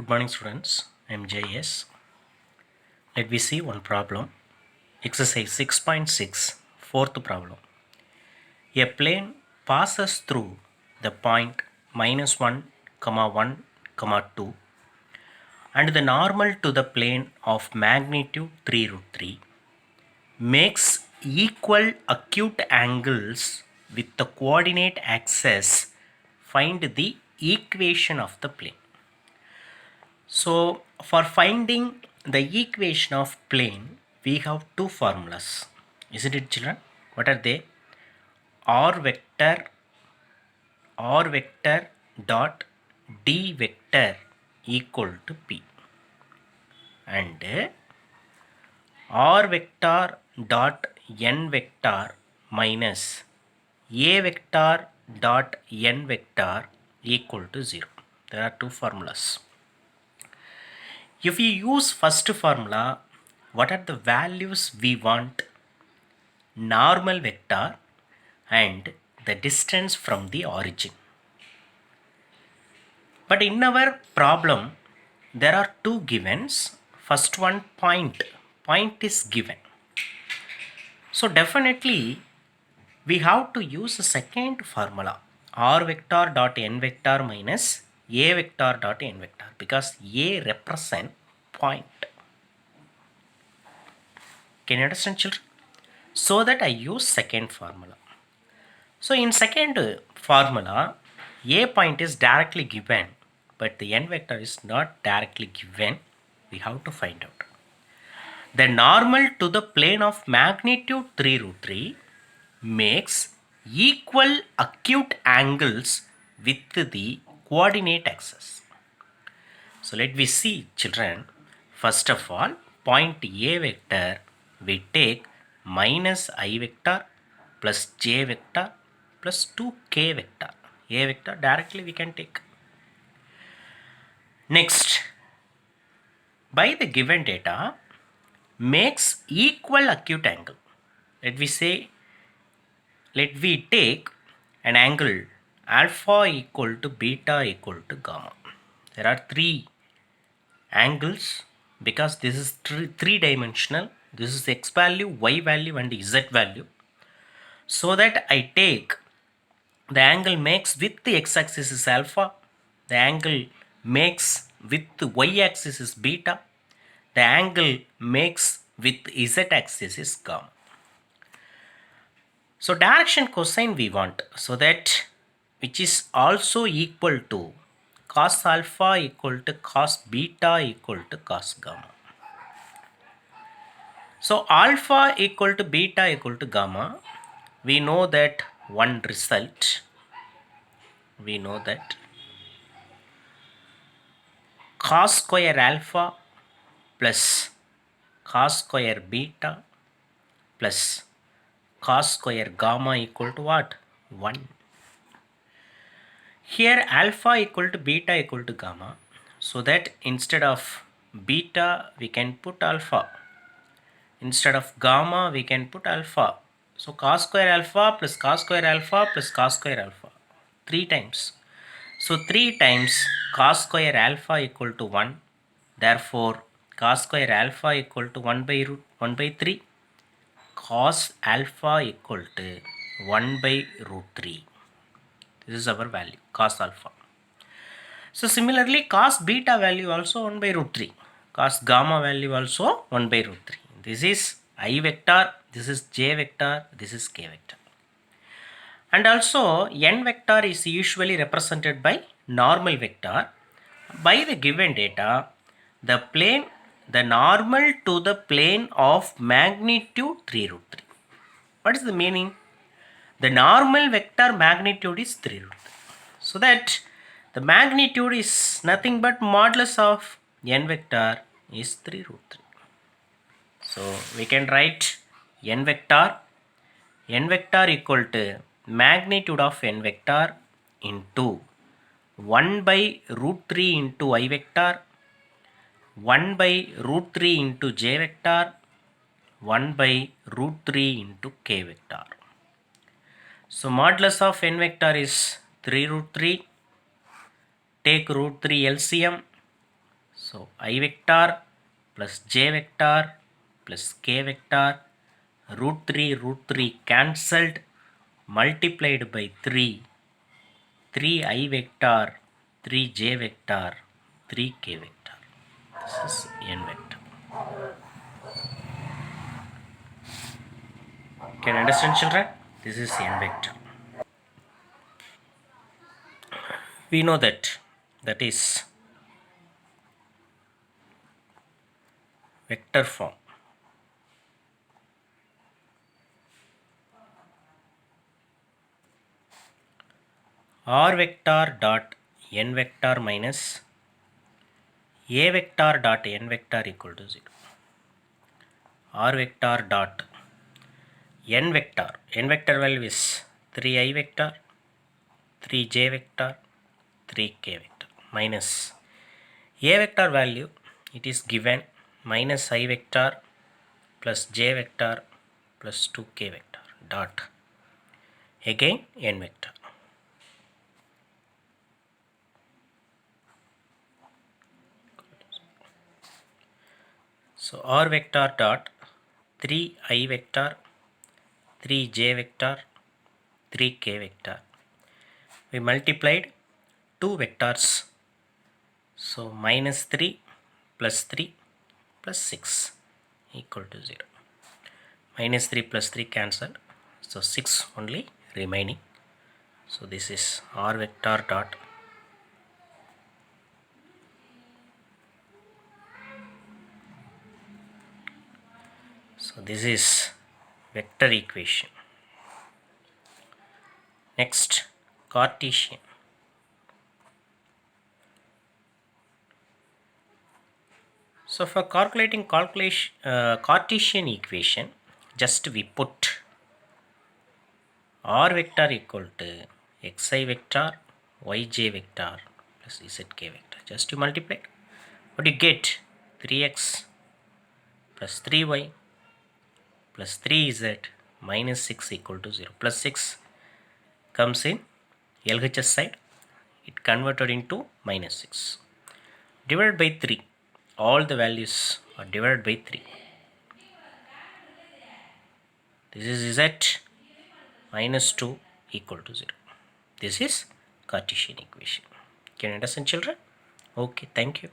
Good morning, students. I am JS. Let me see one problem. Exercise 6.6, fourth problem. A plane passes through the point -1, 1, 2 and the normal to the plane of magnitude 3 root 3 makes equal acute angles with the coordinate axis. Find the equation of the plane. So for finding the equation of plane, we have two formulas. Isn't it, children? What are they? R vector dot d vector equal to P, and R vector dot n vector minus A vector dot n vector equal to 0. There are two formulas. If we use first formula, what are the values we want? Normal vector and the distance from the origin. But in our problem, there are two givens. First one, point. Point is given. So definitely we have to use the second formula, R vector dot n vector minus A vector dot n vector, because A represent point. Can you understand, children? So that I use second formula. So in second formula, A point is directly given, but the n vector is not directly given. We have to find out. The normal to the plane of magnitude 3 root 3 makes equal acute angles with the coordinate axis. So let me see, children. First of all, point A vector, we take minus I vector plus J vector plus 2k vector. A vector directly we can take. Next, by the given data, makes equal acute angle. Let we take an angle alpha equal to beta equal to gamma. There are three angles because this is three-dimensional. This is x value, y value and z value. So that I take the angle makes with the x-axis is alpha, the angle makes with the y-axis is beta, the angle makes with z-axis is gamma. So direction cosine we want, so that which is also equal to cos alpha equal to cos beta equal to cos gamma. So alpha equal to beta equal to gamma, we know that one result. We know that cos square alpha plus cos square beta plus cos square gamma equal to what? 1. Here alpha equal to beta equal to gamma, so that instead of beta we can put alpha, instead of gamma we can put alpha. So cos square alpha plus cos square alpha plus cos square alpha 3 times. So 3 times cos square alpha equal to 1. Therefore cos square alpha equal to 1 by 3. Cos alpha equal to 1 by root 3. This is our value, cos alpha. So similarly, cos beta value also 1 by root 3. Cos gamma value also 1 by root 3. This is I vector, this is j vector, this is k vector. And also n vector is usually represented by normal vector. By the given data, the normal to the plane of magnitude 3 root 3. What is the meaning? The normal vector magnitude is 3 root 3. So that the magnitude is nothing but modulus of n vector is 3 root 3. So we can write n vector equal to magnitude of n vector into 1 by root 3 into I vector, 1 by root 3 into j vector, 1 by root 3 into k vector. So modulus of n vector is 3 root 3. Take root 3 LCM. So I vector plus j vector plus k vector root 3 cancelled multiplied by 3 I vector 3 j vector 3 k vector. This is n vector. Can you understand, children? This is n vector. We know that is vector form. R vector dot n vector minus a vector dot n vector equal to 0. R vector dot n vector value is 3i vector 3j vector 3k vector minus a vector value, it is given minus I vector plus j vector plus 2k vector dot again n vector. So R vector dot 3i vector 3j vector 3k vector. We multiplied two vectors. So minus 3 plus 3 plus 6 equal to 0. Minus 3 plus 3 cancelled. So 6 only remaining. So this is R vector dot this is vector equation. Next, Cartesian. So for calculating Cartesian equation, just we put R vector equal to xi vector yj vector plus zk vector. Just you multiply. What you get? 3x plus 3y plus 3z minus 6 equal to 0. Plus 6 comes in LHS side. It converted into minus 6. Divided by 3. All the values are divided by 3. This is z minus 2 equal to 0. This is Cartesian equation. Can you understand, children? Okay, thank you.